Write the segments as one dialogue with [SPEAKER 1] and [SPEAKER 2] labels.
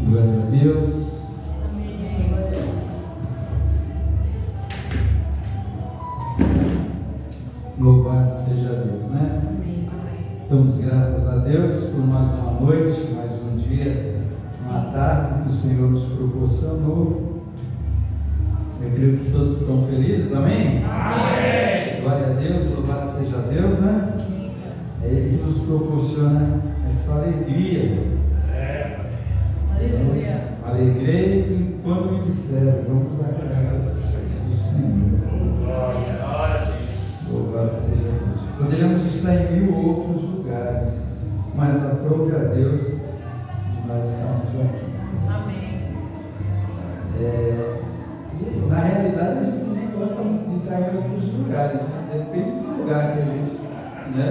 [SPEAKER 1] Glória a Deus.
[SPEAKER 2] Amém. Glória a Deus.
[SPEAKER 1] Louvado seja Deus, né?
[SPEAKER 2] Amém.
[SPEAKER 1] Damos graças a Deus por mais uma noite, mais um dia, uma tarde que o Senhor nos proporcionou. Eu creio que todos estão felizes, amém?
[SPEAKER 3] Amém!
[SPEAKER 1] Glória a Deus, louvado seja Deus, né? É Ele que nos proporciona essa alegria.
[SPEAKER 2] Aleluia.
[SPEAKER 1] Alegrei quando me disseram, vamos à casa do Senhor. Louvado seja Deus. Poderíamos estar em 1000 outros lugares, mas aprove a Deus de nós estarmos aqui.
[SPEAKER 2] Amém.
[SPEAKER 1] Na realidade, a gente nem gosta muito de estar em outros lugares, né? Depende do lugar que a gente, né?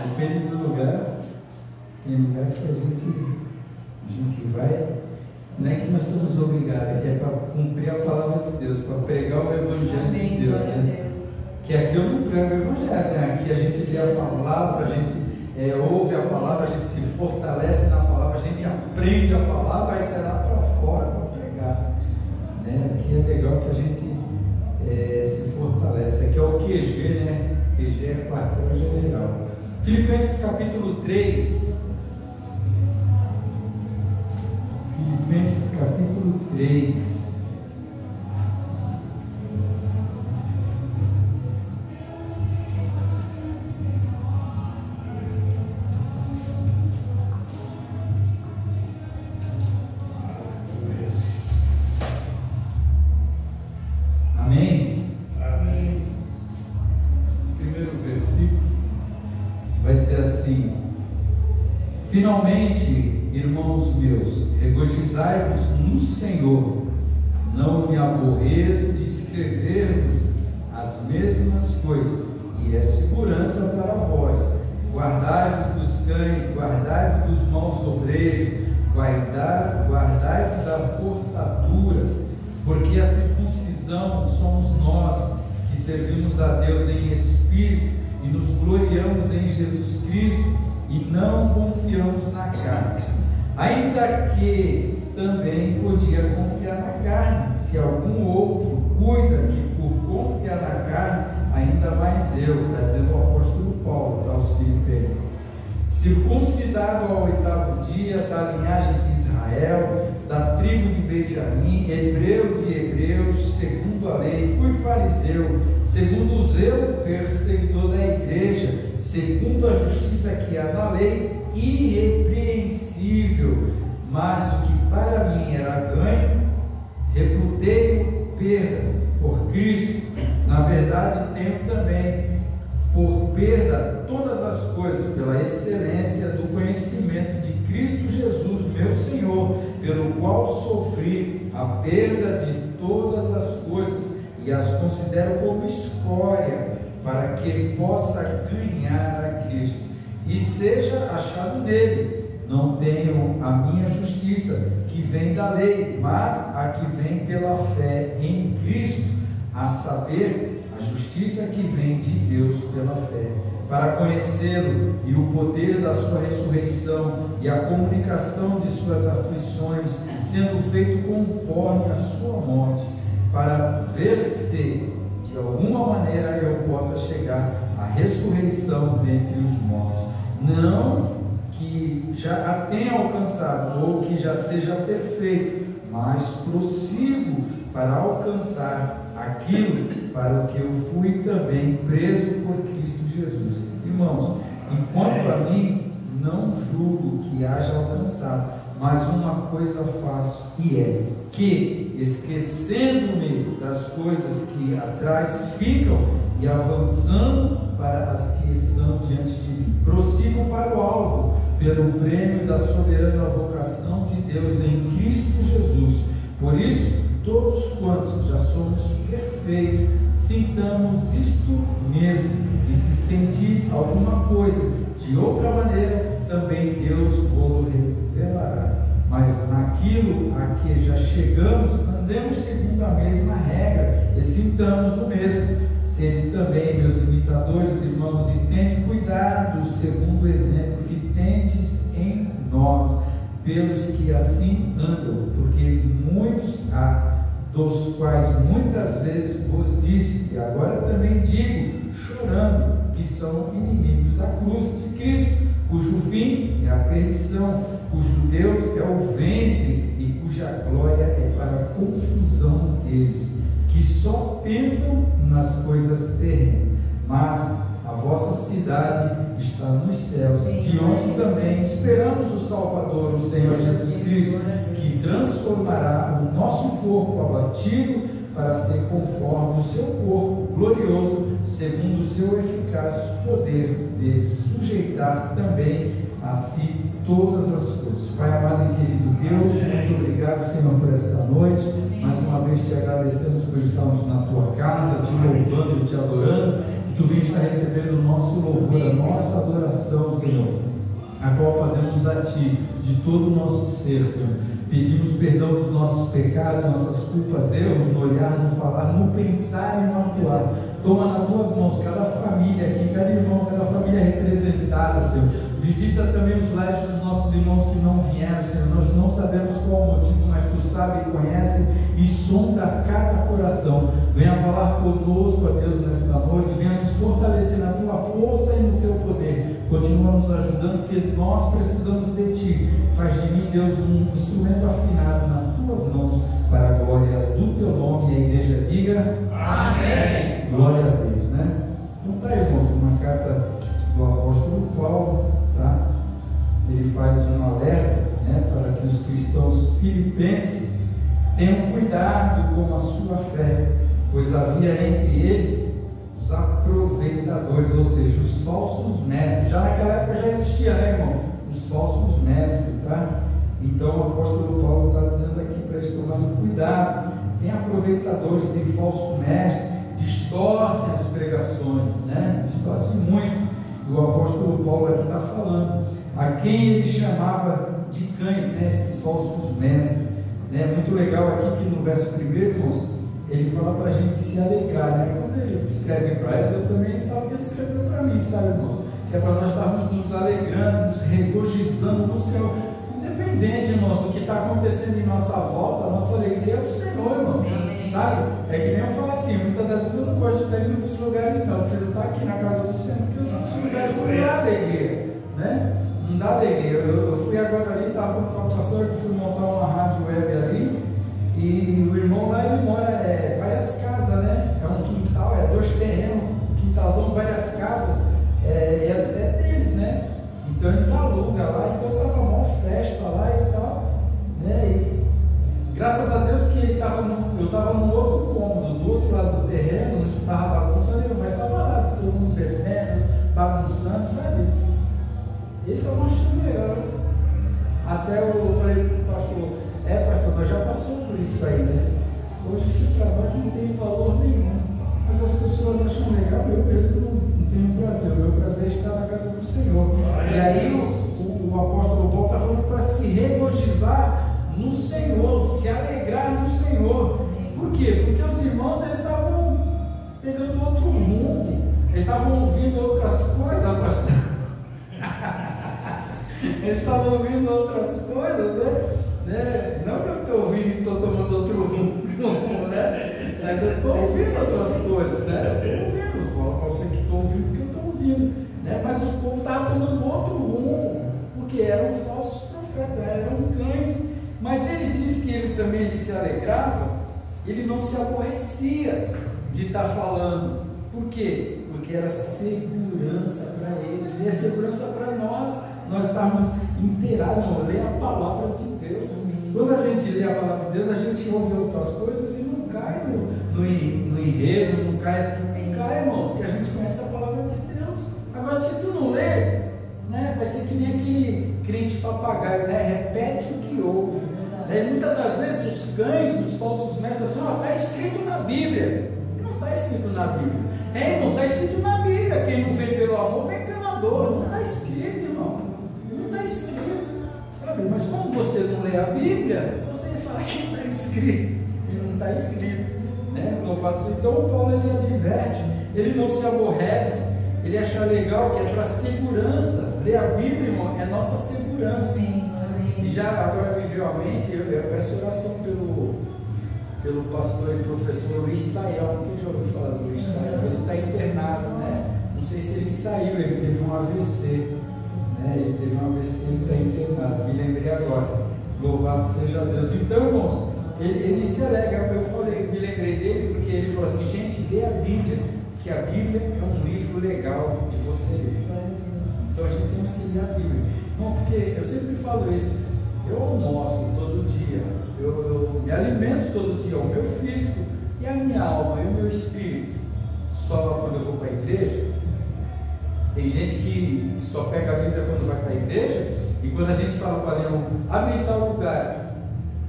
[SPEAKER 1] Depende do lugar. Tem lugar que a gente vai, não é que nós somos obrigados, é para cumprir a palavra de Deus, para pregar o Evangelho de Deus, né? Que aqui eu não prego o Evangelho, né? Aqui a gente lê a palavra, a gente ouve a palavra, a gente se fortalece na palavra, a gente aprende a palavra, aí será para fora para pregar, né? Aqui é legal que a gente se fortalece. Aqui é o QG, né? QG é quartel-general. Filipenses capítulo 3. Filipenses capítulo 3. Amém?
[SPEAKER 3] Amém.
[SPEAKER 1] Primeiro versículo vai dizer assim: finalmente, irmãos meus, regozijai-vos no Senhor. Não me aborreço de escrever-vos as mesmas coisas, e é segurança para vós. Guardai-vos dos cães, guardai-vos dos maus obreiros, guardai-vos da cortadura, porque a circuncisão somos nós que servimos a Deus em espírito e nos gloriamos em Jesus Cristo e não confiamos na carne. Ainda que também podia confiar na carne, se algum outro cuida que por confiar na carne, ainda mais eu, está dizendo o apóstolo Paulo para os Filipenses. Circuncidado ao 8º dia, da linhagem de Israel, da tribo de Benjamim, hebreu de hebreus, segundo a lei, fui fariseu, segundo o zelo, perseguidor da igreja, segundo a justiça que há na lei, irrepreensível. Mas o que para mim era ganho, reputei perda por Cristo. Na verdade, tenho também por perda todas as coisas, pela excelência do conhecimento de Cristo Jesus, meu Senhor, pelo qual sofri a perda de todas as coisas e as considero como escória, para que possa ganhar a Cristo e seja achado nele. Não tenho a minha justiça, que vem da lei, mas a que vem pela fé em Cristo, a saber, a justiça que vem de Deus pela fé, para conhecê-lo e o poder da sua ressurreição e a comunicação de suas aflições, sendo feito conforme a sua morte, para ver se de alguma maneira eu possa chegar à ressurreição dentre os mortos. Não que já a tenha alcançado ou que já seja perfeito, mas prossigo para alcançar aquilo para o que eu fui também preso por Cristo Jesus. Irmãos, enquanto a mim, não julgo que haja alcançado, mas uma coisa faço, e é que, esquecendo-me das coisas que atrás ficam e avançando para as que estão diante de mim, prossigo para o alvo, pelo prêmio da soberana vocação de Deus em Cristo Jesus. Por isso, todos quantos já somos perfeitos, sintamos isto mesmo, e se sentis alguma coisa de outra maneira, também Deus vos revelará. Mas naquilo a que já chegamos, andemos segundo a mesma regra, e sintamos o mesmo. Sede também meus imitadores, irmãos, e tende cuidado segundo o exemplo que tendes em nós. pelos que assim andam, porque muitos há, dos quais muitas vezes vos disse, e agora também digo, chorando, que são inimigos da cruz de Cristo, cujo fim é a perdição, cujo Deus é o ventre e cuja glória é para a confusão deles, que só pensam nas coisas terrenas. Mas a vossa cidade está nos céus, de onde também esperamos o Salvador, o Senhor Jesus Cristo, que transformará o nosso corpo abatido para ser conforme o seu corpo glorioso, segundo o seu eficaz poder de sujeitar também a si todas as coisas. Pai amado e querido Deus, muito obrigado, Senhor, por esta noite. Mais uma vez te agradecemos por estarmos na tua casa, te louvando e te adorando. Que tu venhas estar recebendo o nosso louvor, a nossa adoração, Senhor, a qual fazemos a ti, de todo o nosso ser, Senhor. Pedimos perdão dos nossos pecados, nossas culpas, erros, no olhar, no falar, no pensar e no atuar. Toma nas tuas mãos cada família aqui, cada irmão, cada família representada, Senhor. Visita também os lares dos nossos irmãos que não vieram, Senhor. Nós não sabemos qual o motivo, mas tu sabes e conhece e sonda cada coração. Venha falar conosco, ó Deus, nesta noite. Venha nos fortalecer na tua força e no teu poder. Continua nos ajudando, porque nós precisamos de ti. Faz de mim, Deus, um instrumento afinado nas tuas mãos, para a glória do teu nome. E a igreja diga amém. Glória a Deus, né? Então tá aí, irmãos, uma carta do apóstolo Paulo, tá? Ele faz um alerta, né, para que os cristãos filipenses tenham cuidado com a sua fé, pois havia entre eles os aproveitadores, ou seja, os falsos mestres. Já naquela época já existia, né, irmão? Os falsos mestres, tá? Então o apóstolo Paulo está dizendo aqui para eles tomarem cuidado. Tem aproveitadores, tem falsos mestres, distorcem as pregações, né? Distorcem muito. E o apóstolo Paulo aqui está falando a quem ele chamava de cães, né? Esses falsos mestres, né? Muito legal aqui que no verso 1, irmãos, ele fala para a gente se alegrar, né? Quando ele escreve para eles, eu também falo que ele escreveu para mim, sabe, irmãos? Que é para nós estarmos nos alegrando, nos regozijando no Senhor, independente, irmãos, do que está acontecendo em nossa volta. A nossa alegria é o Senhor, irmão, sabe? É que nem eu falo assim, muitas das vezes eu não gosto de estar em muitos lugares, não. Eu prefiro estar aqui na casa do Senhor, porque os outros lugares não dá alegria, né? Não dá alegria. Eu fui agora ali, estava falando com a pastora que fui montar uma rádio web ali, e o irmão lá, ele mora várias casas, né? É um quintal, 2 terrenos, quintalzão, várias casas, é deles, né? Então eles alugam lá, então estava uma festa lá e tal, né? E graças a Deus que eu estava num outro cômodo, do outro lado do terreno, não estava bagunça nenhuma, mas estava lá, todo mundo bebendo, bagunçando, sabe? Eles estavam achando legal. Até eu falei para o pastor, pastor, nós já passamos por isso aí, né? Hoje esse trabalho não tem valor nenhum, mas as pessoas acham legal, eu mesmo não tenho prazer, o meu prazer é estar na casa do Senhor. E aí o apóstolo Paulo está falando para se regozijar no Senhor, se alegrar no Senhor. Por quê? Porque os irmãos, eles estavam pegando outro rumo, eles estavam ouvindo outras coisas, pastor. Eles estavam ouvindo outras coisas, né? Não que eu estou ouvindo e estou tomando outro rumo, né? Mas eu estou ouvindo outras coisas, né? Eu estou ouvindo, vou falar para você que estou ouvindo, que eu estou ouvindo, né? Mas os povos estavam tomando outro rumo, porque eram falsos profetas, eram cães. Mas ele diz que ele também se alegrava, ele não se aborrecia de estar falando. Por quê? Porque era segurança para eles, e é segurança para nós estarmos inteirados, ler a palavra de Deus. Quando a gente lê a palavra de Deus, a gente ouve outras coisas e não cai no enredo, não cai, irmão, porque a gente conhece a palavra de Deus. Agora, se tu não lê, né, vai ser que nem aquele crente papagaio, né, repete o que ouve. Muitas das vezes os cães, os falsos mestres, assim, está escrito na Bíblia. Não está escrito na Bíblia. Irmão, está escrito na Bíblia. Quem não vem pelo amor, vem pela dor. Não está escrito, irmão. Não está escrito. Sabe? Mas como você não lê a Bíblia, você fala que não está escrito. Não está escrito. Né? Então o Paulo, ele adverte, ele não se aborrece, ele acha legal, que é para segurança. Ler a Bíblia, irmão, é nossa segurança.
[SPEAKER 2] Sim.
[SPEAKER 1] E já agora me veio à mente, eu peço oração pelo pastor e professor Luiz Saião. Quem já ouviu falar do Luiz Saião? Ele está internado, né? Não sei se ele saiu, ele teve um AVC, né? Ele teve um AVC e está internado. Me lembrei agora. Louvado seja Deus. Então, irmãos, ele se alegra. Eu falei, me lembrei dele porque ele falou assim: gente, lê a Bíblia, que a Bíblia é um livro legal de você ler. Então a gente tem que ler a Bíblia. Não, porque eu sempre falo isso. Eu almoço todo dia, eu me alimento todo dia, o meu físico e a minha alma e o meu espírito. Só quando eu vou para a igreja. Tem gente que só pega a Bíblia quando vai para a igreja, e quando a gente fala para Leão, abre em tal lugar,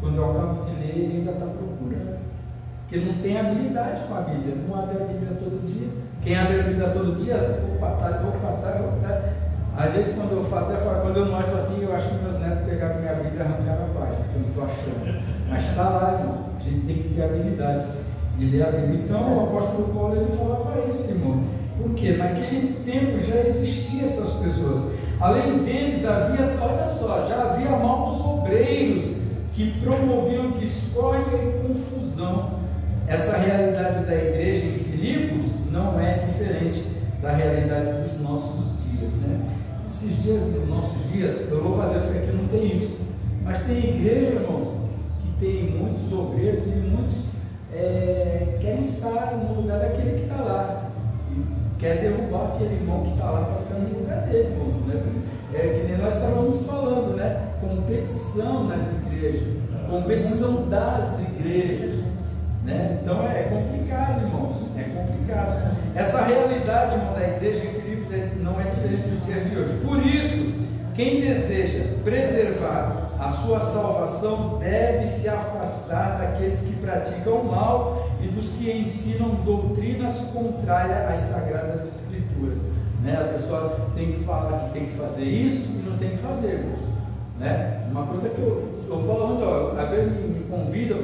[SPEAKER 1] quando eu acabo de ler, ele ainda está procurando. Porque não tem habilidade com a Bíblia, não abre a Bíblia todo dia. Quem abre a Bíblia todo dia, vou para trás. Às vezes, quando eu falo, quando eu não acho assim, eu acho que meus netos pegaram minha Bíblia e arrancaram a página, que eu não estou achando. Mas está lá, irmão. A gente tem que ter habilidade de ler a Bíblia. Então, o apóstolo Paulo ele falava isso, irmão. Porque naquele tempo já existiam essas pessoas. Além deles, havia, olha só, já havia maus obreiros que promoviam discórdia e confusão. Essa realidade da igreja em Filipos não é diferente da realidade dos nossos dias, né? Esses dias, nos nossos dias, eu louvo a Deus que aqui não tem isso, mas tem igreja, irmãos, que tem muitos obreiros e muitos querem estar no lugar daquele que está lá, e quer derrubar aquele irmão que está lá para ficar no lugar dele, irmão, né? Que nem nós estávamos falando, né? Competição nas igrejas, competição das igrejas, né? Então é complicado, irmãos, é complicado. Essa realidade, irmão, da igreja em Filipos não é diferente dos dias de hoje. Por isso, quem deseja preservar a sua salvação deve se afastar daqueles que praticam o mal e dos que ensinam doutrinas contrárias às sagradas escrituras, né? A pessoa tem que falar que tem que fazer isso e não tem que fazer, irmãos, né? Uma coisa que eu estou falando, ó, às vezes me convidam,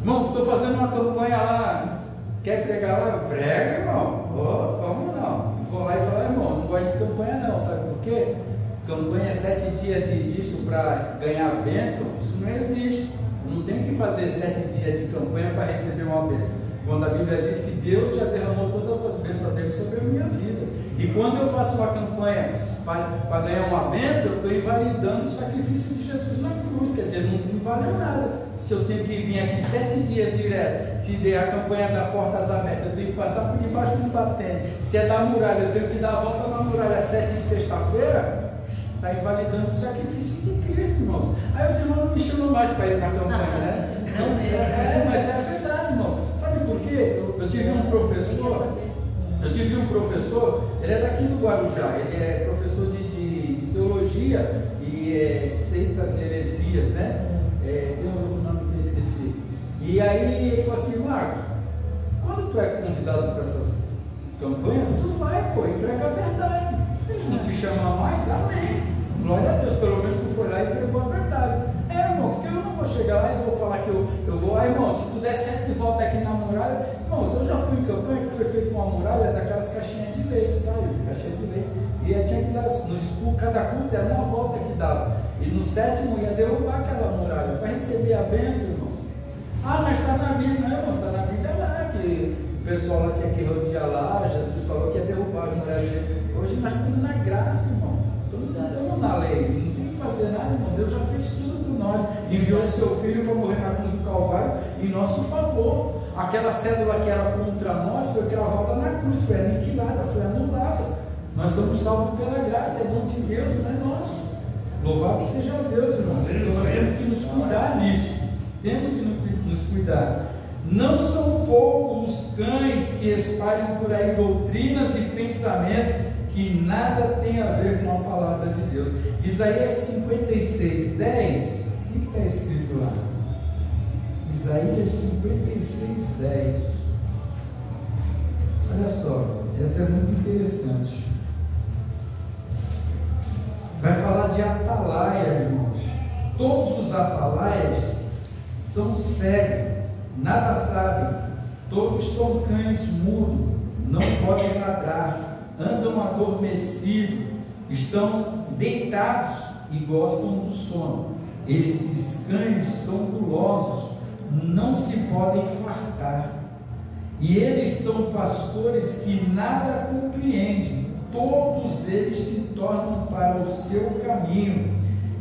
[SPEAKER 1] irmão, estou fazendo uma campanha lá, quer pregar lá? Eu prego, irmão. Como não? Vou lá e falo, irmão, não gosto de campanha não, sabe por quê? Campanha é 7 dias disso para ganhar bênção, isso não existe. Eu não tenho que fazer 7 dias de campanha para receber uma bênção. Quando a Bíblia diz que Deus já derramou todas as bênçãos dele sobre a minha vida. E quando eu faço uma campanha para ganhar uma bênção, eu estou invalidando o sacrifício de Jesus na cruz, quer dizer, não valeu nada. Se eu tenho que vir aqui 7 dias direto, se der a campanha da Portas Abertas, eu tenho que passar por debaixo do batente. Se é da muralha, eu tenho que dar a volta na muralha 7 de sexta-feira, está invalidando o sacrifício de Cristo, irmãos. Aí os irmãos não me chamam mais para ir na campanha, né?
[SPEAKER 2] Não mesmo.
[SPEAKER 1] Mas é verdade, irmão. Sabe por quê? Eu tive um professor, ele é daqui do Guarujá, ele é professor de teologia e seitas e heresias, né? Tem um outro nome que eu esqueci. E aí ele falou assim, Marcos, quando tu é convidado para essas campanhas, tu vai, pô, e prega a verdade. Se eles não te chamam mais, amém. Glória a Deus, pelo menos tu foi lá e pregou a verdade. Irmão, porque eu não vou chegar lá e vou falar que eu vou, irmão, se tu der 7 voltas aqui na muralha, irmãos, eu já fui em campanha que foi feita uma muralha daquelas caixinhas de leite, sabe? Caixinha de leite. E aí tinha que dar, no escuro, cada culto era uma volta que dava. E no 7º ia derrubar aquela muralha para receber a bênção, irmãos. Ah, mas está na Bíblia, não, irmão, está na Bíblia lá, que o pessoal lá tinha que rodear lá, Jesus falou que ia derrubar a muralha. Hoje nós estamos na graça, irmão. Estamos na lei, não tem que fazer nada, irmão. Deus já fez tudo por nós. Enviou o seu filho para morrer na cruz do Calvário em nosso favor. Aquela cédula que era contra nós foi cravada na cruz, foi aniquilada, foi anulada. Nós somos salvos pela graça, é dom de Deus, não é nosso. Louvado seja Deus, irmãos. Então nós temos que nos cuidar nisso. Temos que nos cuidar. Não são poucos os cães que espalham por aí doutrinas e pensamentos que nada tem a ver com a palavra de Deus. Isaías 56, 10. O que está escrito lá? Isaías 56, 10. Olha só, essa é muito interessante. Vai falar de atalaia, irmãos. Todos os atalaias são cegos, nada sabem. Todos são cães mudos, não podem ladrar, andam adormecidos, estão deitados e gostam do sono. Estes cães são gulosos, não se podem fartar. E eles são pastores que nada compreendem. Todos eles se tornam para o seu caminho,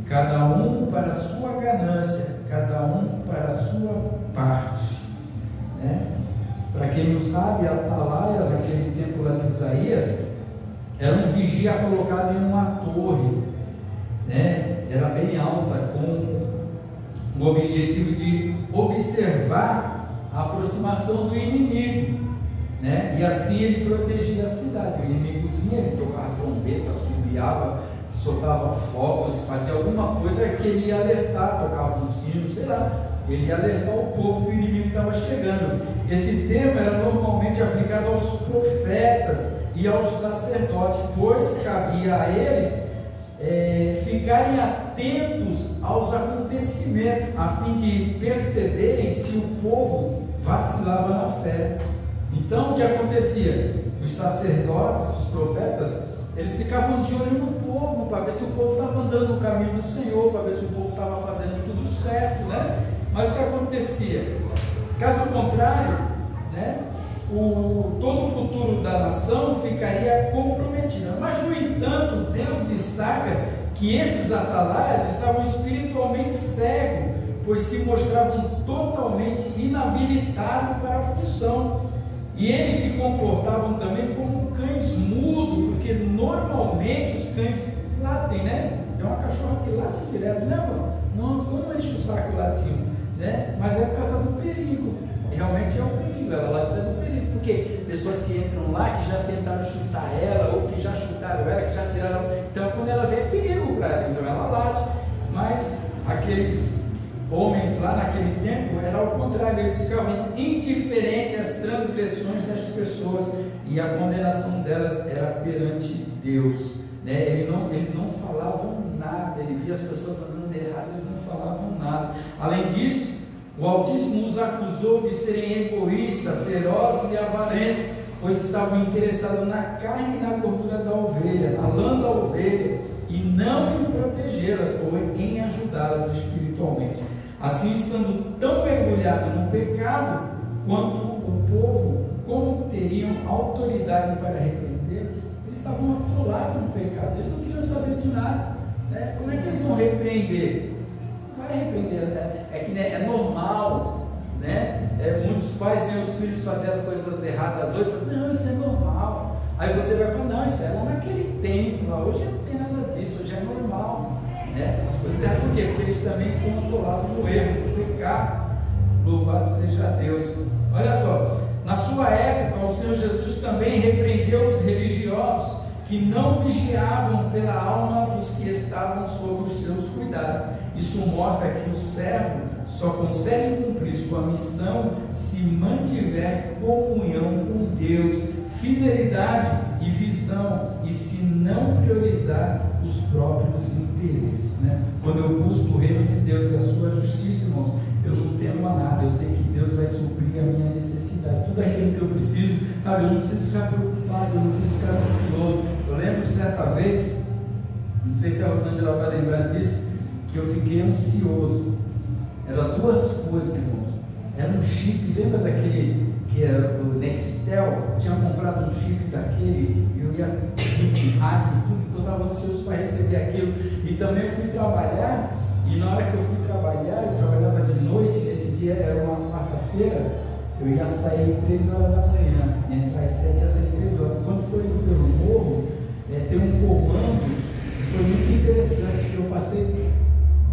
[SPEAKER 1] cada um para a sua ganância, cada um para a sua parte. Para quem não sabe, a atalaia naquele tempo lá de Isaías era um vigia colocado em uma torre, era bem alta, com o objetivo de observar a aproximação do inimigo, e assim ele protegia a cidade. O inimigo vinha, ele tocava trombeta, assobiava, soltava fogos, fazia alguma coisa que ele ia alertar, tocava um sino, sei lá, ele ia alertar o povo que o inimigo estava chegando. Esse termo era normalmente aplicado aos profetas e aos sacerdotes, pois cabia a eles ficarem atentos aos acontecimentos, a fim de perceberem se o povo vacilava na fé. Então o que acontecia? Os sacerdotes, os profetas, eles ficavam de olho no povo, para ver se o povo estava andando no caminho do Senhor, para ver se o povo estava fazendo tudo certo, Mas o que acontecia? Caso contrário, todo o futuro da nação ficaria comprometido. Mas, no entanto, Deus destaca que esses atalaias estavam espiritualmente cegos, pois se mostravam totalmente inabilitados para a função. E eles se comportavam também como cães mudos, porque normalmente os cães latem, Tem uma cachorra que late direto, mano? Nossa, como enche o saco latindo, Mas é por causa do perigo. Realmente é um perigo, ela late do perigo, porque pessoas que entram lá, que já tentaram chutar ela, ou que já chutaram ela, que já tiraram, então quando ela vê é perigo para ela, então ela late. Mas aqueles homens lá naquele tempo era ao contrário, eles ficavam indiferentes às transgressões das pessoas, e a condenação delas era perante Deus, eles não falavam nada. Ele via as pessoas andando errado, eles não falavam nada. Além disso, o Altíssimo os acusou de serem egoístas, ferozes e avarentos, pois estavam interessados na carne e na gordura da ovelha, na lã da ovelha, e não em protegê-las ou em ajudá-las espiritualmente. Assim, estando tão mergulhados no pecado quanto o povo, como teriam autoridade para repreendê-los? Eles estavam atolados no pecado, eles não queriam saber de nada, Como é que eles vão repreender? Não vai repreender, É que é normal, muitos pais veem os filhos fazer as coisas erradas hoje e falam assim, não, isso é normal. Aí você vai falar, não, isso era naquele tempo, hoje não tem nada disso, hoje é normal. As coisas erradas, por quê? Porque eles também estão atolados no erro, no pecado. Louvado seja Deus. Olha só, na sua época o Senhor Jesus também repreendeu os religiosos que não vigiavam pela alma dos que estavam sob os seus cuidados. Isso mostra que o servo só consegue cumprir sua missão se mantiver comunhão com Deus, fidelidade e visão, e se não priorizar os próprios interesses. Quando eu busco o reino de Deus e a sua justiça, irmãos, eu não temo a nada. Eu sei que Deus vai suprir a minha necessidade, tudo aquilo que eu preciso, sabe? Eu não preciso ficar preocupado, eu não preciso ficar ansioso. Eu lembro certa vez, não sei se a Rosângela vai lembrar disso, que eu fiquei ansioso. Eram duas coisas, irmãos. Era um chip, lembra daquele que era do Nextel? Tinha comprado um chip daquele, eu ia de rádio, tudo, então eu estava ansioso para receber aquilo. E também eu fui trabalhar, e na hora que eu fui trabalhar, eu trabalhava de noite, nesse dia era uma quarta-feira, eu ia sair 3 horas da manhã, entrar às 7 ia sair 3 horas. Enquanto estou indo pelo morro, tem um comando, que foi muito interessante, que eu passei,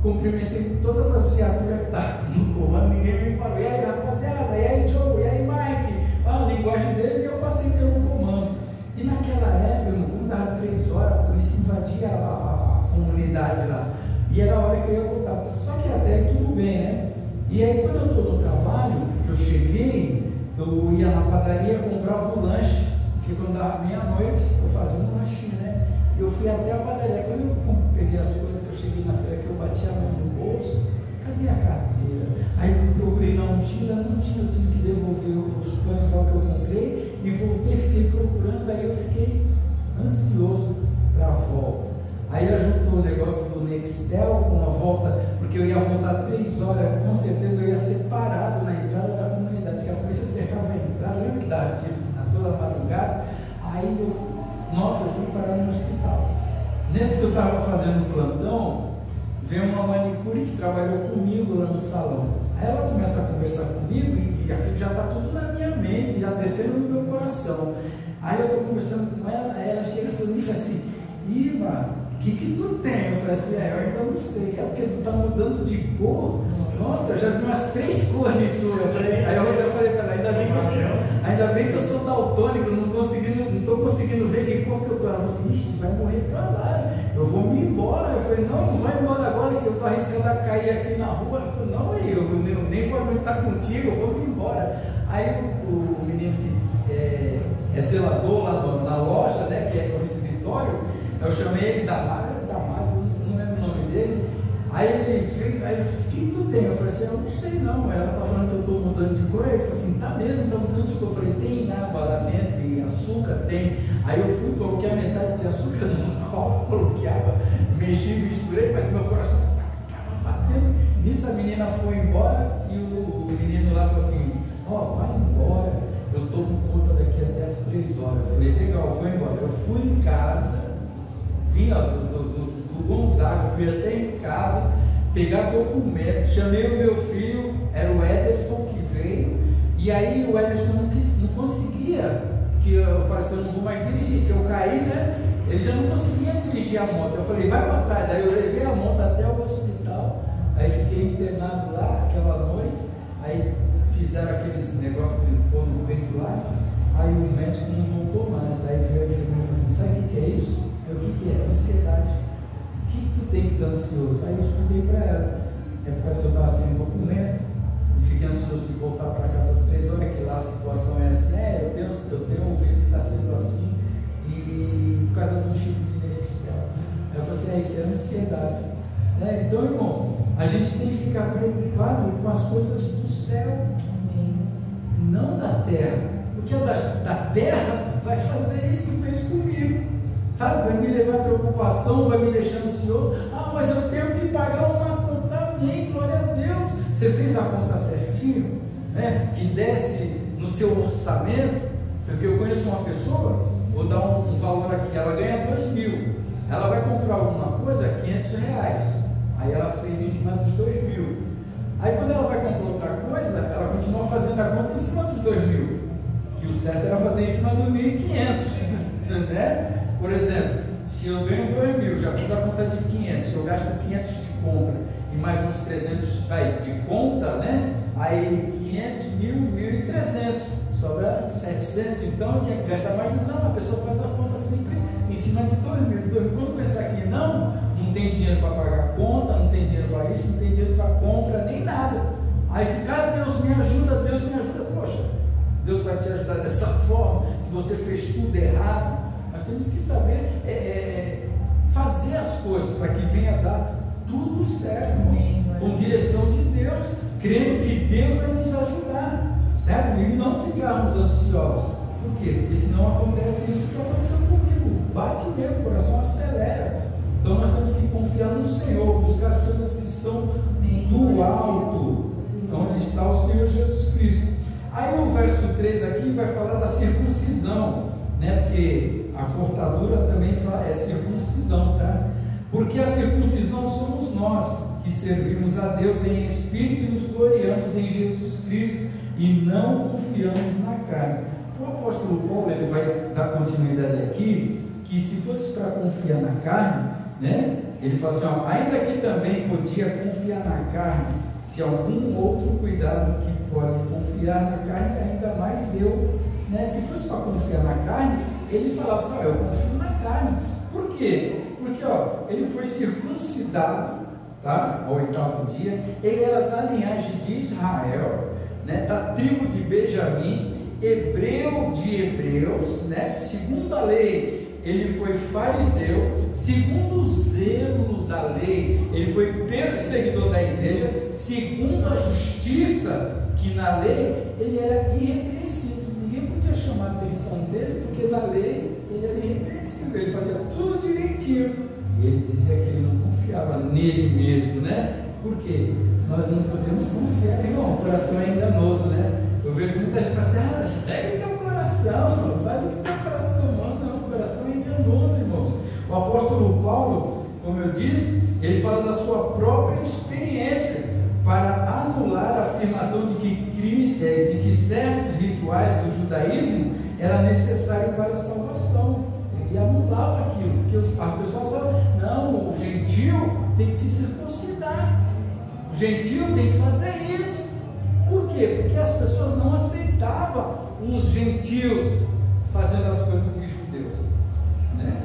[SPEAKER 1] cumprimentei todas as viaturas que estavam no comando, ninguém me falou, e aí rapaziada, e aí Joe, e aí Mike, a linguagem deles, e eu passei pelo comando. E naquela época, quando dava 3 horas, a polícia invadia a comunidade lá, e era a hora que eu ia voltar. Só que até aí tudo bem, E aí quando eu estou no trabalho, eu cheguei, eu ia na padaria, comprava um lanche, porque quando dava meia-noite, eu fazia um lanchinho, Eu fui até a padaria, quando eu peguei as coisas que eu cheguei na feira, que eu bati a mão no bolso, cadê a carteira? Aí eu procurei na mochila, não tinha, eu tive que devolver os pães lá que eu comprei, e voltei, fiquei procurando, aí eu fiquei ansioso para a volta. Aí ela juntou o negócio do Nextel Estel, com a volta, porque eu ia voltar 3 horas, com certeza eu ia ser parado na entrada da comunidade, que a polícia cercava a entrada, lembra que dava tiro na toda a madrugada? Aí eu fui parar no hospital. Nesse que eu estava fazendo plantão, veio uma manicure que trabalhou comigo lá no salão. Aí ela começa a conversar comigo e aquilo já está tudo na minha mente, já descendo no meu coração. Aí eu estou conversando com ela, aí ela chega para mim e fala assim: Irmã, o que tu tem? Eu falei assim: eu ainda não sei. É porque tu está mudando de cor? Nossa, eu já vi umas 3 cores de tu. Aí eu falei para ela: ainda bem que eu sou daltônico, não estou conseguindo ver que cor que eu estou. Ela falou assim: ixi, vai morrer para lá, eu vou me embora. Eu falei: não vai embora agora, que eu estou arriscando a cair aqui na rua. Ela falou: não, eu nem vou aguentar contigo, eu vou me embora. Aí o menino que é zelador lá na loja, né, que é o escritório, eu chamei ele Damásio, não lembro o nome dele. Aí ele veio, aí ele falou assim: o que tu tem? Eu falei assim: eu não sei não. Ela está falando que eu estou mudando de cor. Ele falou assim: tá mesmo, está mudando de cor. Eu falei: tem água lá dentro e açúcar? Tem. Aí eu fui, coloquei a metade de açúcar no copo, coloquei água, mexi, misturei, mas meu coração estava batendo. Nisso a menina foi embora e o menino lá falou assim: vai embora, eu estou com conta daqui até as 3 horas. Eu falei: legal, vou embora. Eu fui em casa, vim do Gonzaga, fui até em casa, pegar documentos, chamei o meu filho, era o Ederson que veio, e aí o Ederson não conseguia, que eu falei assim: eu não vou mais dirigir, se eu cair, né, ele já não conseguia dirigir a moto. Eu falei: vai para trás. Aí eu levei a moto até o hospital, aí fiquei internado lá aquela noite, aí fizeram aqueles negócios de pôr no peito lá, aí o médico não voltou mais. Aí veio a enfermeira e falou assim: sabe o que é isso? O que é? Ansiedade. O que tu tem que estar ansioso? Aí eu expliquei para ela: é por causa que eu estava sem documento, e fiquei ansioso de voltar para casa às 3 horas, que lá a situação é assim, eu tenho ouvido que está sendo assim, e por causa do tipo de emergencial. Aí eu falei assim: isso é ansiedade. Então, irmãos, a gente tem que ficar preocupado com as coisas do céu, não da terra, porque a da terra vai fazer isso que fez comigo. Sabe, vai me levar a preocupação, vai me deixar ansioso. Mas eu tenho que pagar uma conta. Amém, glória a Deus. Você fez a conta certinho, né? Que desce no seu orçamento. Porque eu conheço uma pessoa, vou dar um valor aqui, ela ganha 2.000. Ela vai comprar alguma coisa, R$500. Aí ela fez em cima dos 2.000. Aí quando ela vai comprar outra coisa, ela continua fazendo a conta em cima dos 2.000. Que o certo era fazer em cima dos 1.500, né? Por exemplo, se eu ganho 2.000, já fiz a conta de 500, eu gasto 500 de compra e mais uns 300 de conta, né? Aí 500, 1.000, 1.300, sobra 700, então eu tinha que gastar mais. Não, a pessoa faz a conta sempre em cima de 2.000. Quando pensar que não tem dinheiro para pagar a conta, não tem dinheiro para isso, não tem dinheiro para compra, nem nada. Aí fica: Deus me ajuda, Deus me ajuda. Poxa, Deus vai te ajudar dessa forma, se você fez tudo errado. Nós temos que saber fazer as coisas para que venha dar tudo certo, irmãos, com direção de Deus, crendo que Deus vai nos ajudar, certo? E não ficarmos ansiosos. Por quê? Porque senão acontece isso que aconteceu comigo, bate mesmo, o coração acelera. Então nós temos que confiar no Senhor, buscar as coisas que são do alto, onde está o Senhor Jesus Cristo. Aí o verso 3 aqui vai falar da circuncisão, né? Porque a cortadura também é circuncisão, tá? Porque a circuncisão somos nós que servimos a Deus em espírito e nos gloriamos em Jesus Cristo e não confiamos na carne. O apóstolo Paulo, ele vai dar continuidade aqui, que se fosse para confiar na carne, né? Ele fala assim: ainda que também podia confiar na carne, se algum outro cuidado que pode confiar na carne, ainda mais eu, né? Se fosse para confiar na carne, ele falava assim: eu confio na carne. Por quê? Porque ele foi circuncidado, tá? Ao 8º dia. Ele era da linhagem de Israel, né? Da tribo de Benjamim, hebreu de hebreus, né? Segundo a lei, ele foi fariseu. Segundo o zelo da lei, ele foi perseguidor da igreja. Segundo a justiça, que na lei ele era irrepreensível. Ninguém podia chamar a atenção dele, porque na lei ele era irrepreensível, ele fazia tudo direitinho. E ele dizia que ele não confiava confiava nele mesmo, né? Por quê? Nós não podemos confiar, irmão, o coração é enganoso, né? Eu vejo muita gente falar assim, segue teu coração, faz o que teu coração manda. Não, o coração é enganoso, irmãos. O apóstolo Paulo, como eu disse, ele fala da sua própria experiência para anular a afirmação de que certos rituais do judaísmo era necessário para a salvação. Ele anulava aquilo, porque as pessoas falam, não, o gentio tem que se circuncidar, o gentio tem que fazer isso. Por quê? Porque as pessoas não aceitavam os gentios fazendo as coisas de judeus, né?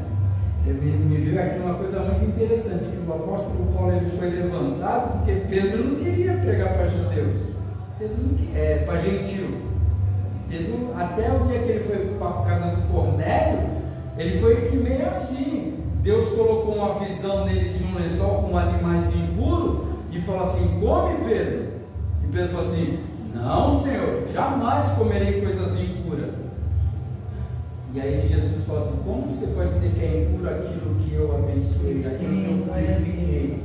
[SPEAKER 1] Me veio aqui uma coisa muito interessante, que o apóstolo Paulo ele foi levantado porque Pedro não queria pregar para judeus, para gentio. Pedro, até o dia que ele foi para a casa do Cornélio, ele foi que meio assim, Deus colocou uma visão nele de um lençol com um animais impuro e falou assim, come Pedro. E Pedro falou assim, não Senhor, jamais comerei coisas impuras. E aí Jesus falou assim, como você pode dizer que é impuro aquilo que eu abençoei, aquilo que eu purifiquei,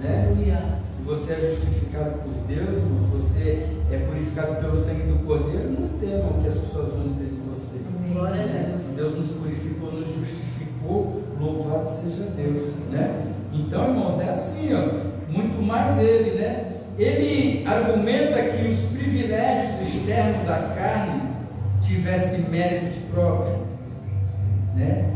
[SPEAKER 1] né? Se você é justificado por Deus, irmãos, você é purificado pelo sangue do Cordeiro, não temam o que as pessoas vão dizer de você, né? Se Deus nos purificou, nos justificou, louvado seja Deus, né? Então, irmãos, é assim, ó, muito mais ele, né? Ele argumenta que os privilégios externos da carne tivessem méritos próprios, né?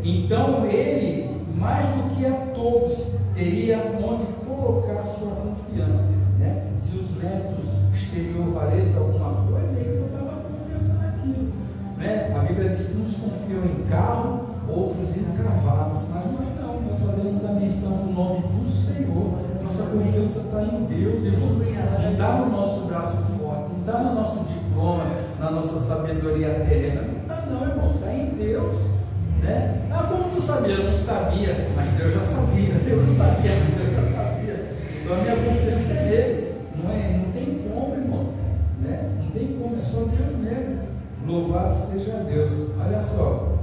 [SPEAKER 1] Então ele, mais do que a todos, teria onde colocar sua confiança, né? Se os méritos exteriores valessem alguma coisa, ele botava confiança naquilo, né? A Bíblia diz que uns confiam em carro, outros em cavalos, mas nós não, nós fazemos a menção do nome do Senhor. Nossa confiança está em Deus, irmãos. Não está no nosso braço forte, não está no nosso diploma, na nossa sabedoria terrena. Não está não, irmãos, está em Deus, né? Ah, como tu sabia? Eu não sabia, mas Deus já sabia. Eu não sabia, mas Deus já sabia. Então a minha confiança é nele. Não tem como, irmão, né? Não tem como, é só Deus mesmo. Louvado seja Deus. Olha só,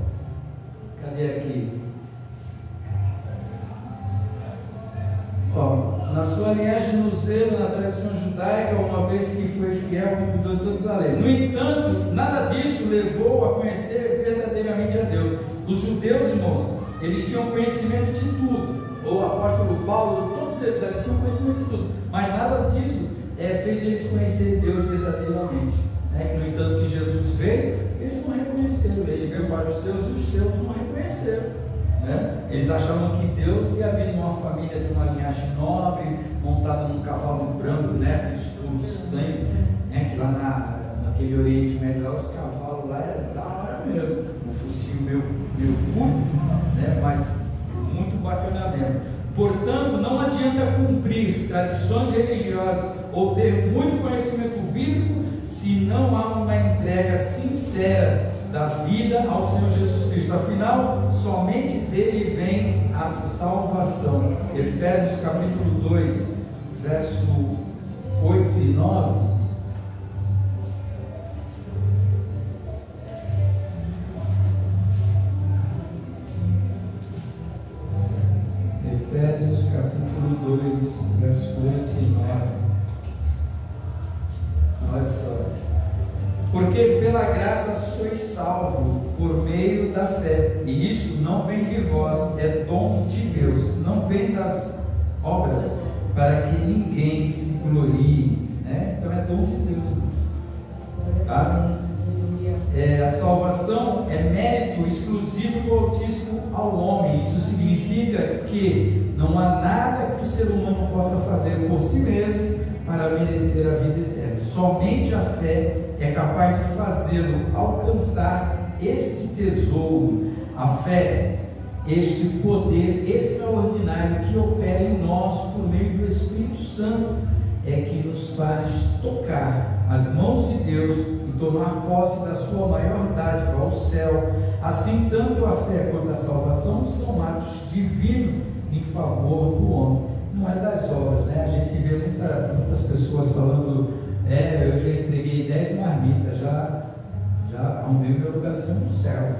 [SPEAKER 1] cadê aqui? Ó, na sua linhagem no zelo, na tradição judaica, uma vez que foi fiel, cuidou de todas as leis. No entanto, nada disso levou a conhecer verdadeiramente a Deus. Os judeus, irmãos, eles tinham conhecimento de tudo. O apóstolo Paulo, todos eles tinham conhecimento de tudo, mas nada disso fez eles conhecer Deus verdadeiramente, né? Que, no entanto, que Jesus veio, eles não reconheceram. Ele veio para os seus e os seus não reconheceram, né? Eles achavam que Deus ia vir numa família de uma linhagem nobre, montada num cavalo branco, né? Escuro sangue, né? Que lá naquele Oriente Médio, lá, os cavalos lá era da hora mesmo, um focinho meio curto, né? Mas muito bacana mesmo. Portanto, não adianta cumprir tradições religiosas ou ter muito conhecimento bíblico se não há uma entrega sincera da vida ao Senhor Jesus Cristo. Afinal, somente dele vem a salvação. Efésios capítulo 2, verso 8 e 9. Efésios capítulo 2, verso 8 e 9. Olha só. Porque pela graça sois salvos por meio da fé, e isso não vem de vós, é dom de Deus, não vem das obras, para que ninguém se glorie, né? Então é dom de Deus, tá? A salvação é mérito exclusivo do Altíssimo ao homem. Isso significa que não há nada que o ser humano possa fazer por si mesmo para merecer a vida eterna. Somente a fé é capaz de fazê-lo alcançar este tesouro. A fé, este poder extraordinário que opera em nós por meio do Espírito Santo, é que nos faz tocar as mãos de Deus e tomar posse da sua maior dádiva, ao céu. Assim, tanto a fé quanto a salvação são atos divinos em favor do homem. Não é das obras, né? A gente vê muitas pessoas falando, eu já entreguei 10 marmitas, já arrumei meu lugarzinho no céu.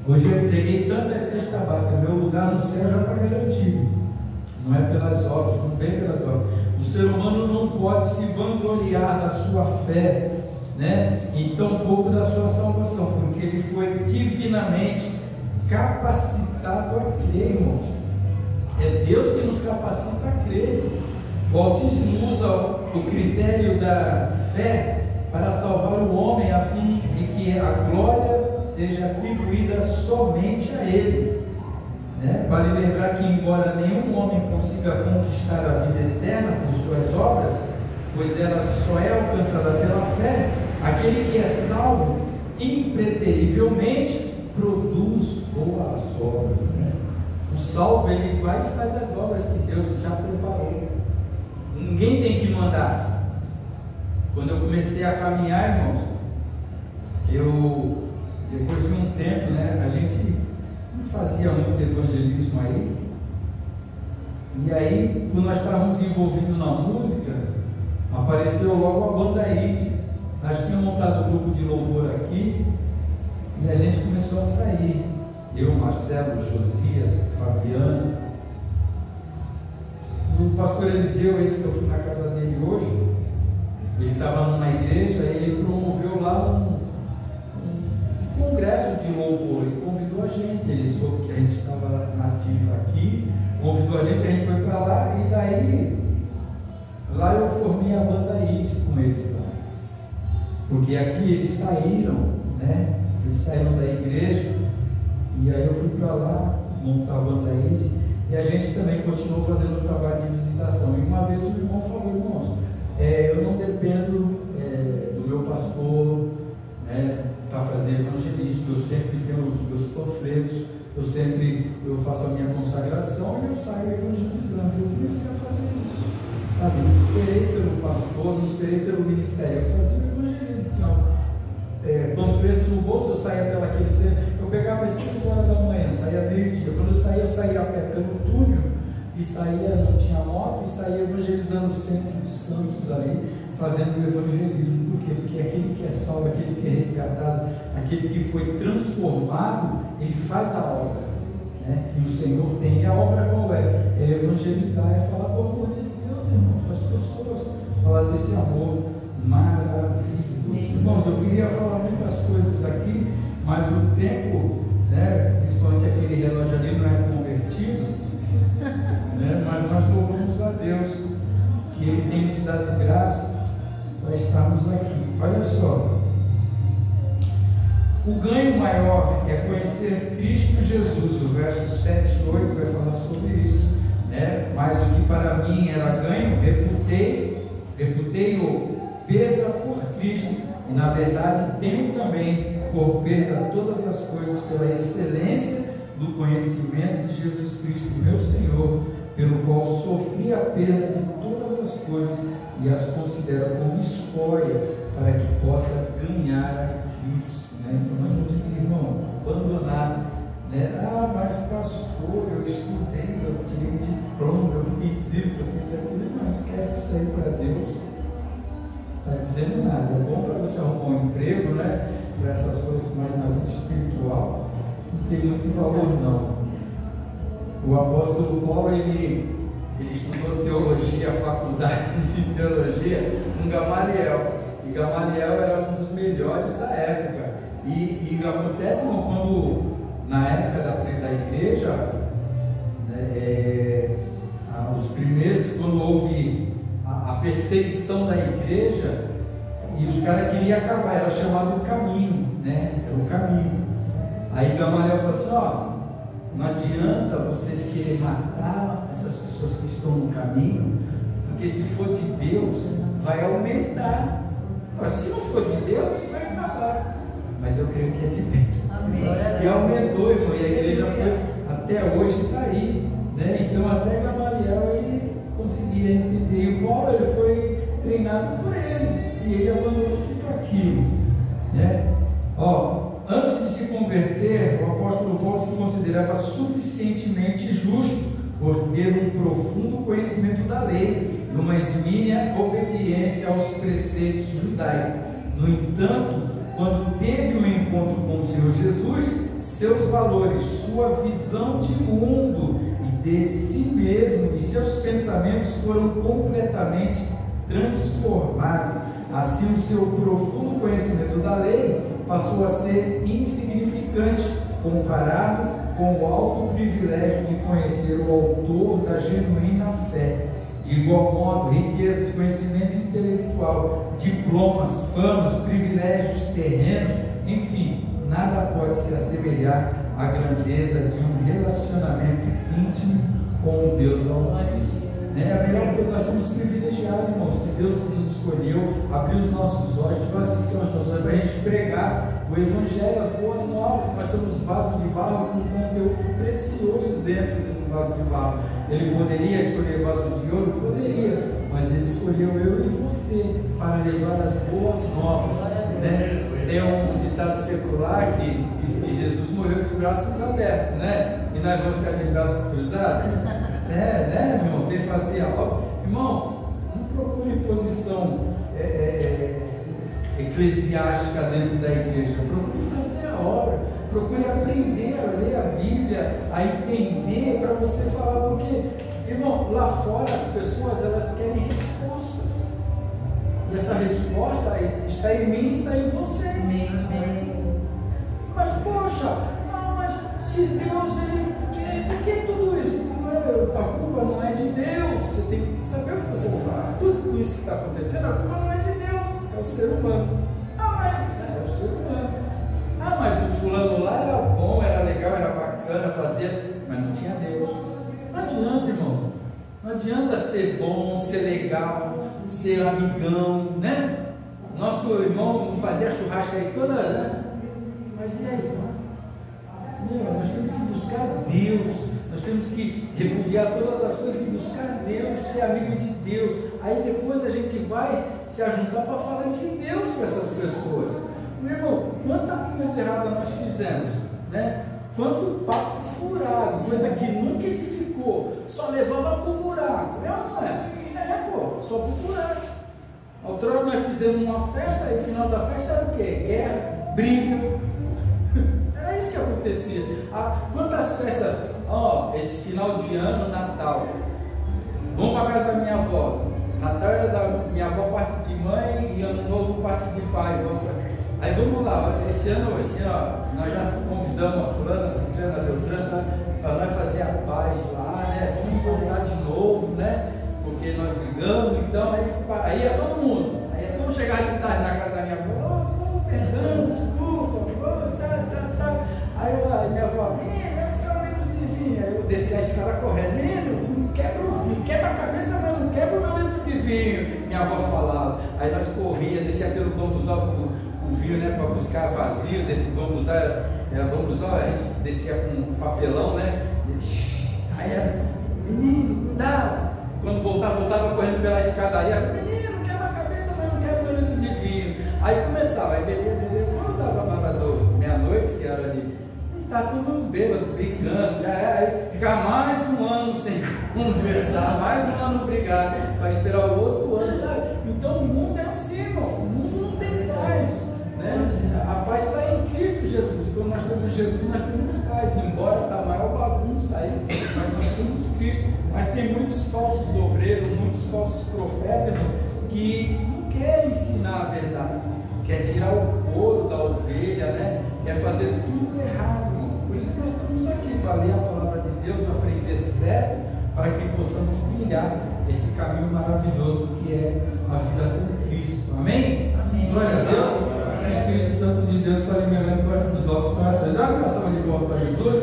[SPEAKER 1] Hoje eu entreguei tantas cestas básicas, meu lugar no céu já está garantido. Não é pelas obras, não vem pelas obras. O ser humano não pode se vangloriar da sua fé, né? E tampouco da sua salvação, porque ele foi divinamente capacitado a crer, irmãos. É Deus que nos capacita a crer. O Altíssimo usa o critério da fé para salvar o homem, a fim de que a glória seja atribuída somente a Ele, né? Vale lembrar que, embora nenhum homem consiga conquistar a vida eterna por suas obras, pois ela só é alcançada pela fé, aquele que é salvo impreterivelmente produz boas obras, né? O salvo, ele vai e faz as obras que Deus já preparou. Ninguém tem que mandar. Quando eu comecei a caminhar, irmãos, depois de um tempo, né, a gente não fazia muito evangelismo aí. E aí, quando nós estávamos envolvidos na música, apareceu logo a banda ID. Nós tínhamos montado um grupo de louvor aqui e a gente começou a sair. Eu, Marcelo, Josias, Fabiano. O pastor Eliseu, esse que eu fui na casa dele hoje, ele estava numa igreja e ele promoveu lá um congresso de louvor e convidou a gente. Ele soube que a gente estava nativo aqui, convidou a gente foi para lá e daí lá eu formei a banda ID com eles também. Porque aqui eles saíram, né? Eles saíram da igreja e aí eu fui para lá montar a banda ID e a gente também continuou fazendo o trabalho de visitação. E uma vez o irmão falou: irmãos, eu não dependo do meu pastor, né, para fazer evangelismo. Eu sempre tenho os meus panfletos, eu faço a minha consagração e eu saio evangelizando. Eu comecei a fazer isso, sabe? Não esperei pelo pastor, não esperei pelo ministério, eu fazia o evangelismo. Tinha panfleto no bolso, eu saía pelaquele centro, eu pegava às 6 horas da manhã, saía meio-dia. Quando eu saía a pé pelo túnel e saía, não tinha moto, e saía evangelizando o centro de Santos ali, fazendo o evangelismo. Por quê? Porque aquele que é salvo, aquele que é resgatado, aquele que foi transformado, ele faz a obra, né, que o Senhor tem. E a obra qual é? É evangelizar, é falar do amor de Deus, irmão, para as pessoas, falar desse amor maravilhoso. Irmãos, eu queria falar muitas coisas aqui, mas o tempo, né, principalmente aquele relógio ali não é convertido, né, mas nós louvamos a Deus que Ele tem nos dado graça para estarmos aqui. Olha só, o ganho maior é conhecer Cristo Jesus. O verso 7 e 8 vai falar sobre isso, né? Mas o que para mim era ganho, reputei-o perda por Cristo, e na verdade tenho também por perda todas as coisas pela excelência do conhecimento de Jesus Cristo, meu Senhor, pelo qual sofri a perda de todas as coisas e as considero como escória, para que possa ganhar a Cristo, né? Então nós temos que, irmão, abandonar, né? Mas pastor, eu estudei, eu tirei diploma, eu fiz isso, eu fiz aquilo. Não esquece que isso aí para Deus não está dizendo nada. É bom para você arrumar um emprego, né? Para essas coisas mais na vida espiritual, não tem muito valor não. O apóstolo Paulo, ele estudou teologia, faculdades de teologia com Gamaliel, e Gamaliel era um dos melhores da época. E acontece quando, na época da igreja, né, os primeiros, quando houve a perseguição da igreja, e os caras queriam acabar, era chamado o caminho, né? Era o caminho. Aí Gamaliel falou assim: ó, não adianta vocês querem matar essas pessoas que estão no caminho, porque se for de Deus, vai aumentar. Mas se não for de Deus, vai acabar. Mas eu creio que é de Deus. Amém. E aumentou, irmão, e a igreja foi, até hoje está aí, né? Então até Gamaliel ele conseguia entender. E o Paulo, ele foi treinado por ele, e ele abandonou tudo aquilo, né? Antes de se converter, o apóstolo Paulo se considerava suficientemente justo por ter um profundo conhecimento da lei e uma exímia obediência aos preceitos judaicos. No entanto, quando teve um encontro com o Senhor Jesus, seus valores, sua visão de mundo e de si mesmo e seus pensamentos foram completamente transformados. Assim, o seu profundo conhecimento da lei passou a ser insignificante comparado com o alto privilégio de conhecer o autor da genuína fé. De igual modo, riquezas, conhecimento intelectual, diplomas, famas, privilégios terrenos, enfim, nada pode se assemelhar à grandeza de um relacionamento íntimo com o Deus Altíssimo. A melhor coisa, nós somos privilegiados, irmãos, que Deus nos escolheu, abriu os nossos olhos, nós escolhemos para a gente pregar o Evangelho, as boas novas. Nós somos vasos de barro com um conteúdo precioso dentro desse vaso de barro. Ele poderia escolher vaso de ouro? Poderia, mas Ele escolheu eu e você para levar as boas novas. Tem um ditado secular que diz que Jesus morreu de braços abertos, e nós vamos ficar de braços cruzados? Meu irmão, sem fazer a obra. Irmão, não procure posição eclesiástica dentro da igreja, procure fazer a obra, procure aprender a ler a Bíblia, a entender, para você falar, porque, irmão, lá fora as pessoas, elas querem respostas, e essa resposta está em mim, está em vocês. Mas poxa, mas se Deus, Ele quer, por que tudo isso? A culpa não é de Deus. Você tem que saber o que você vai falar. Tudo isso que está acontecendo, a culpa não é de Deus, é o ser humano. É o ser humano. Mas o fulano lá era bom, era legal, era bacana fazer, mas não tinha Deus. Não adianta, irmãos. Não adianta ser bom, ser legal, ser amigão, Nosso irmão fazia churrasco aí toda, Mas e aí? Nós temos que buscar Deus, nós temos que repudiar todas as coisas e buscar Deus, ser amigo de Deus. Aí depois a gente vai se ajuntar para falar de Deus para essas pessoas. Meu irmão, quanta coisa errada nós fizemos, Quanto papo furado, coisa que nunca edificou, só levava para o buraco. Não é? Só para o buraco. Outrora nós fizemos uma festa e o final da festa era o quê? Guerra, briga. Era isso que acontecia. Quantas festas, esse final de ano, Natal, vamos para a casa da minha avó. Natal era da minha avó, parte de mãe, e Ano Novo, parte de pai. Aí vamos lá, esse ano nós já convidamos a fulana, a ciclana, a beltrana, para nós fazer a paz lá, vamos voltar de novo, porque nós brigamos, então, aí é todo mundo. Aí é todo chegar de tarde na casa da minha avó, perdão, desculpa, Aí minha avó, menino, vai buscar um litro de vinho. Aí eu desci a escada correndo, menino, não quebra o vinho, quebra a cabeça, mas não quebra o meu litro de vinho. Minha avó falava. Aí nós corríamos, descia pelo bambuzal o vinho, para buscar vazio desse bambuzal. Bambuzal, a gente descia com papelão, Aí era, menino, cuidado. Quando voltava correndo pela escadaria, menino, não quebra a cabeça, mas não quebra o meu litro de vinho. Aí começava, aí bebia, quando dava matador, meia-noite, que era de. Está tudo bêbado, brigando, aí ficar mais um ano sem conversar, mais um ano brigado, para esperar o outro ano, sabe? Então o mundo é assim, irmão, o mundo não tem paz, A paz está em Cristo Jesus, e quando nós temos Jesus, nós temos paz, embora está a maior bagunça aí, mas nós temos Cristo. Mas tem muitos falsos obreiros, muitos falsos profetas, que não querem ensinar a verdade, quer tirar o couro da ovelha, quer fazer tudo errado, irmão. Por isso que nós estamos aqui, para ler a palavra de Deus, aprender certo, para que possamos trilhar esse caminho maravilhoso que é a vida com Cristo. Amém? Glória a Deus. Que o Espírito Santo de Deus fale melhor nos nossos corações. Dá uma salva de palmas para Jesus.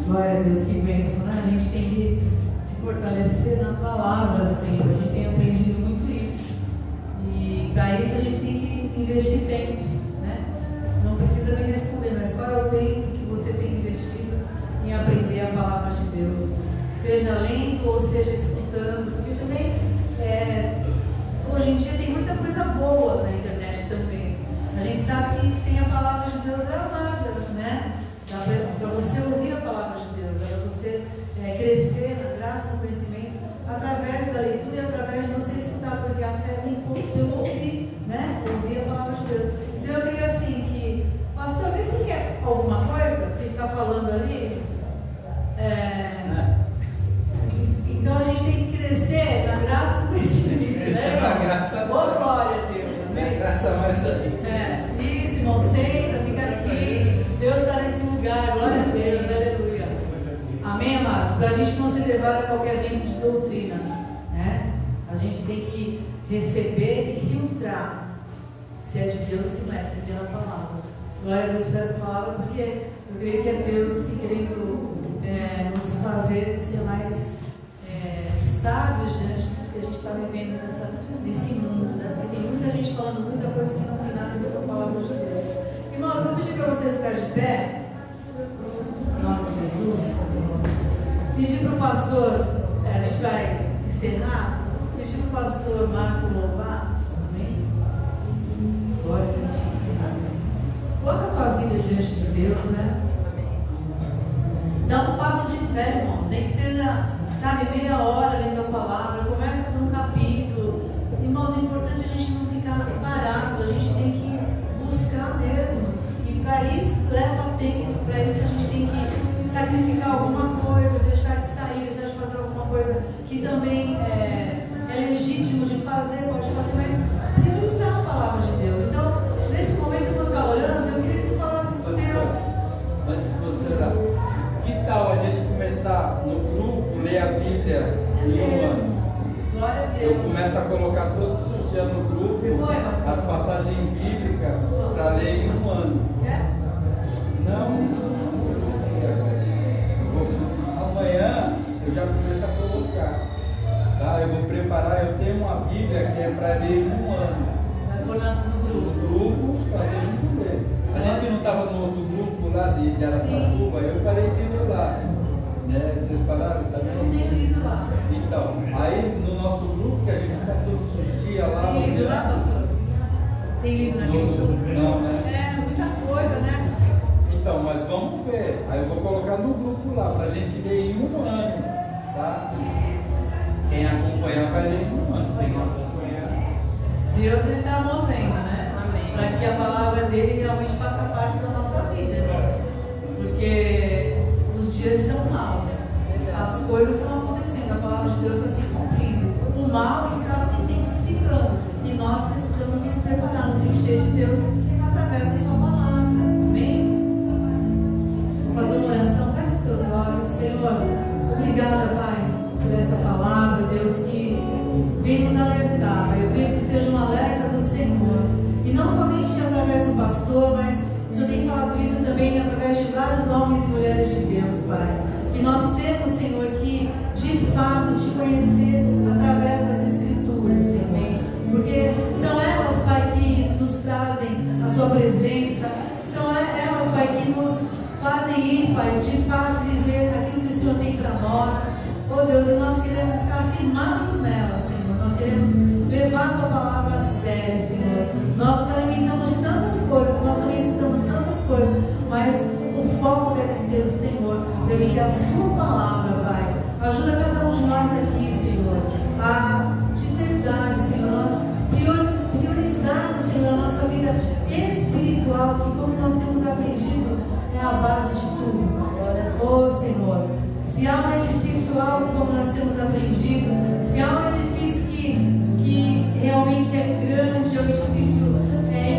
[SPEAKER 2] Glória a Deus, que bênção, A gente tem que se fortalecer na palavra, Senhor. A gente tem aprendido muito isso. E para isso a gente tem que investir tempo, Não precisa me responder, mas qual é o tempo que você tem investido em aprender a palavra de Deus? Seja lendo ou seja escutando, porque também hoje em dia tem muita coisa boa na internet também. A gente sabe que tem a palavra de Deus gravada, Dá para você ouvir a palavra ser levado a qualquer vento de doutrina, né? A gente tem que receber e filtrar se é de Deus ou se não é, porque é pela palavra. Glória a Deus por essa palavra, porque eu creio que é Deus assim querendo nos fazer ser mais sábios diante do que a gente está vivendo nesse mundo, né? Porque tem muita gente falando muita coisa que não tem nada a ver com a palavra de Deus. Irmãos, eu vou pedir para você ficar de pé, em nome de Jesus. Pedir para o pastor, a gente vai encerrar, pedir para o pastor Marco louvar, amém? Glória a Deus, encerrar. Coloca a tua vida diante de Deus, né? Dá um passo de fé, irmãos, nem que seja, sabe, meia hora lendo a palavra, começa por um capítulo. Irmãos, é importante a gente não ficar parado, a gente tem que buscar mesmo. E para isso leva tempo, para isso a gente tem que sacrificar alguma coisa, deixar de sair, deixar de fazer alguma coisa que também é legítimo de fazer, pode fazer, mas priorizar a palavra de Deus. Então, nesse momento que eu vou estar orando, eu queria que você falasse com Deus.
[SPEAKER 1] Antes de você orar, que tal a gente começar no grupo, ler a Bíblia em um ano?
[SPEAKER 2] Glória a Deus.
[SPEAKER 1] Eu começo a colocar todos os dias no grupo as passagens bíblicas para ler em um ano.
[SPEAKER 2] Quer?
[SPEAKER 1] Não. Amanhã eu já começo a colocar. Tá? Eu vou preparar, eu tenho uma Bíblia que é para ler em um ano.
[SPEAKER 2] Vai pôr no grupo.
[SPEAKER 1] No grupo, para todo ler. A gente não estava no outro grupo lá de Araçatuba, eu parei de ler lá. Né? Vocês pararam também?
[SPEAKER 2] Não tem lido lá.
[SPEAKER 1] Então, aí no nosso grupo, que a gente está todos os dias lá.
[SPEAKER 2] Tem lido lá, pastor? Tem lido naquele grupo?
[SPEAKER 1] Não, né?
[SPEAKER 2] É, muita coisa, né?
[SPEAKER 1] Então, mas vamos ver. Aí eu vou colocar no grupo lá, para a gente ler em um ano. Tá? Quem acompanhar vai ler em um ano. Quem não acompanhar.
[SPEAKER 2] Deus está movendo, né? Para que a palavra dele realmente faça parte da nossa vida, irmãos. Porque os dias são maus. As coisas estão acontecendo, a palavra de Deus está se cumprindo. O mal está se intensificando. E nós precisamos nos preparar, nos encher de Deus através da sua palavra. Amém? Vou fazer uma oração. Feche os teus olhos. Senhor, obrigada, Pai, por essa palavra, Deus, que vem nos alertar. Pai. Eu creio que seja um alerta do Senhor. E não somente através do pastor, mas o Senhor tem falado isso também através de vários homens e mulheres de Deus, Pai. E nós temos, Senhor, que de fato te conhecer através das Escrituras, Senhor. Porque são elas, Pai, que nos trazem a tua presença. São elas, Pai, que nos fazem ir, Pai, de fato viver aquilo que o Senhor tem para nós. Oh Deus, e nós queremos estar firmados nelas, Senhor. Nós queremos levar a tua palavra a sério, Senhor. Nós nos alimentamos de tantas coisas, nós também escutamos tantas coisas, mas o foco deve ser o Senhor, deve ser a sua palavra, Pai. Ajuda cada um de nós aqui, Senhor, a de verdade, Senhor, nós priorizarmos, Senhor, a nossa vida espiritual, que como nós temos aprendido, é a base de tudo. Oh Senhor, se há um edifício alto, como nós temos aprendido, se há um edifício que realmente é grande, é um edifício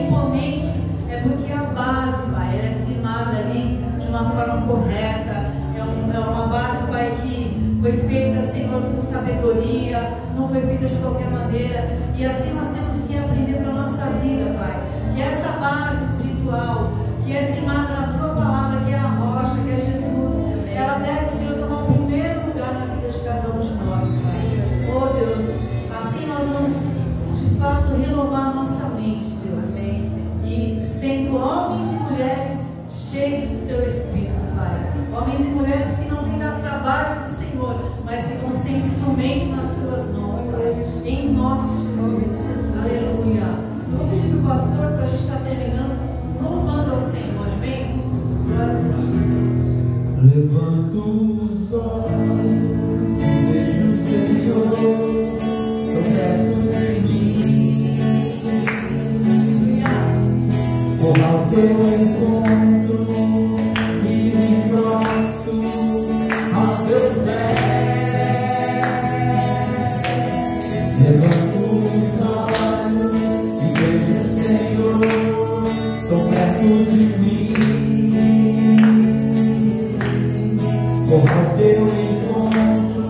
[SPEAKER 2] imponente, é porque a base, Pai, ela é firmada ali de uma forma correta, é uma base, Pai, que foi feita, Senhor, com sabedoria, não foi feita de qualquer maneira, e assim nós temos que aprender para a nossa vida, Pai, que essa base espiritual, que é firmada na Tua Palavra, que é a rocha, que é Jesus, ela deve, Senhor, tomar o primeiro lugar na vida de cada um de nós, Pai. Oh Deus, assim nós vamos de fato renovar a nossa mente, Deus, e sendo homens e mulheres cheios do Teu Espírito, Pai. Homens e mulheres que não vêm dar trabalho para o Senhor, mas que vão ser instrumentos nas Tuas mãos, Pai. Em nome de Jesus. Aleluia. Eu vou pedir para o pastor, para a gente estar terminando, louvando ao Senhor, amém? Glórias a Jesus.
[SPEAKER 1] Levanto os olhos, vejo o Senhor tão perto de mim. Vou ao teu encontro e me prostro aos teus pés. Levanto os olhos e vejo o Senhor tão perto de mim. Vou ao teu encontro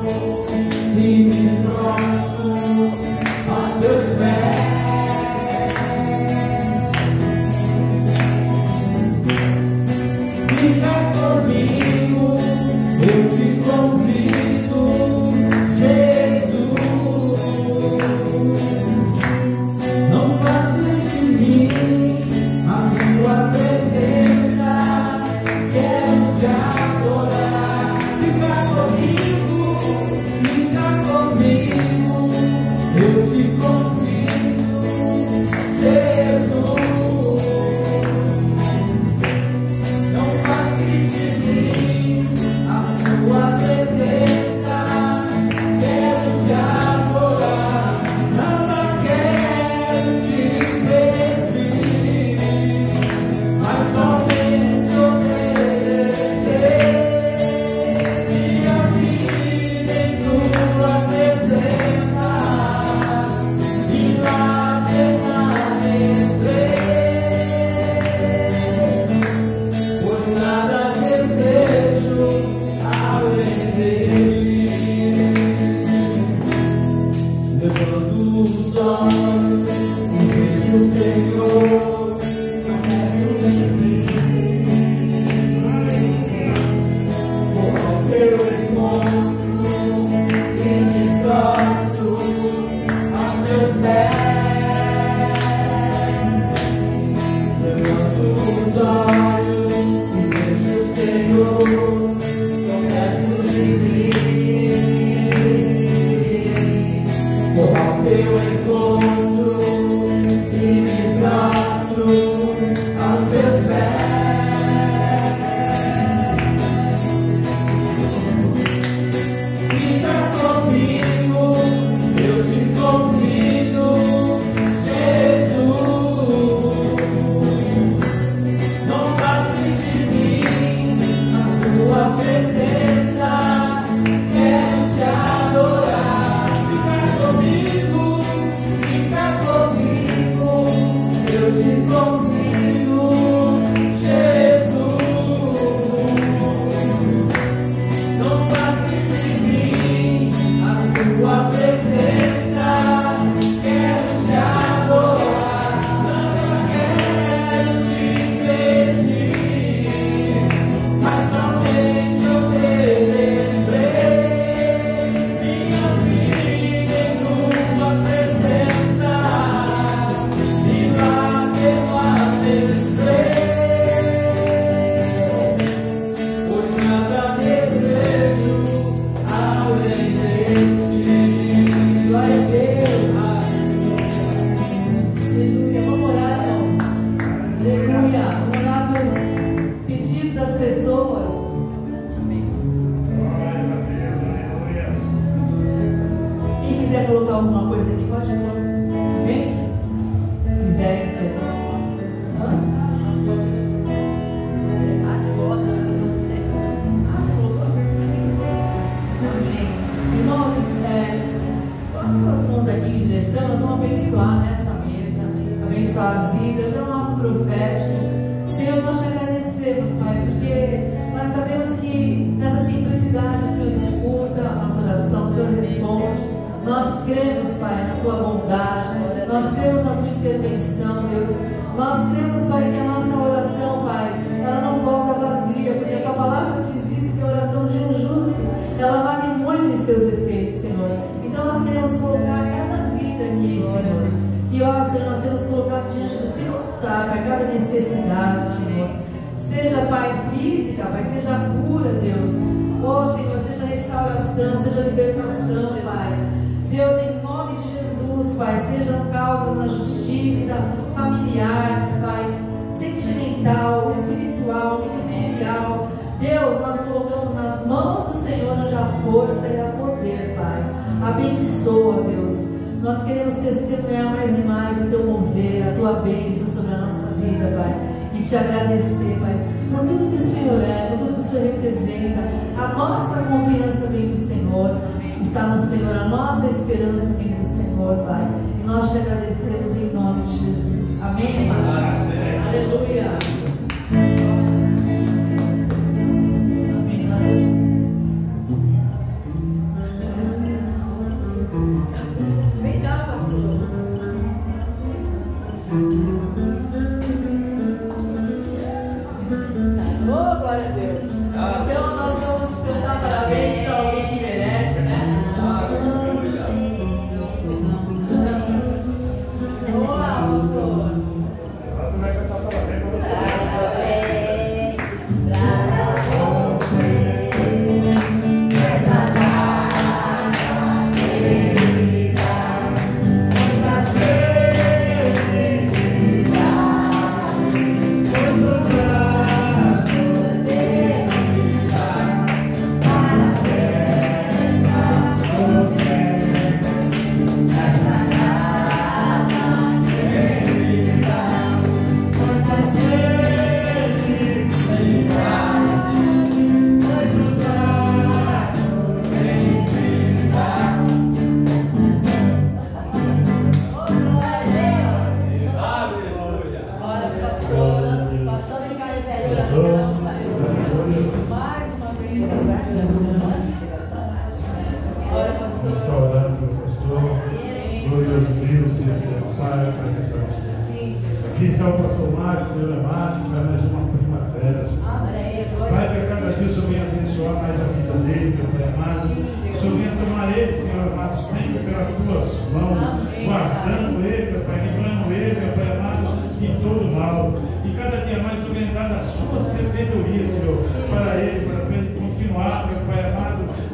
[SPEAKER 2] Abençoa, Deus. Nós queremos testemunhar mais e mais o Teu mover, a Tua bênção sobre a nossa vida, Pai. E Te agradecer, Pai, por tudo que o Senhor é, por tudo que o Senhor representa. A nossa confiança vem do Senhor. Está no Senhor, a nossa esperança vem do Senhor, Pai. E nós Te agradecemos em nome de Jesus. Amém, amados? Aleluia.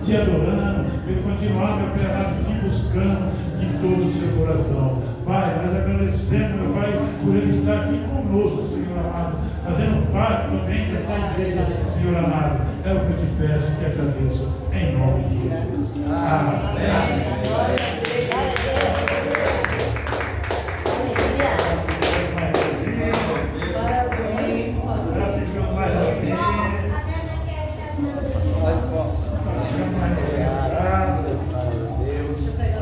[SPEAKER 4] Te adorando, Ele continuar, meu Pai amado, te buscando, todo o seu coração. Pai, nós agradecemos, meu Pai, por Ele estar aqui conosco, Senhor amado, fazendo parte também desta igreja, Senhor amado. É o que eu te peço e te agradeço, em nome de Jesus. Amém.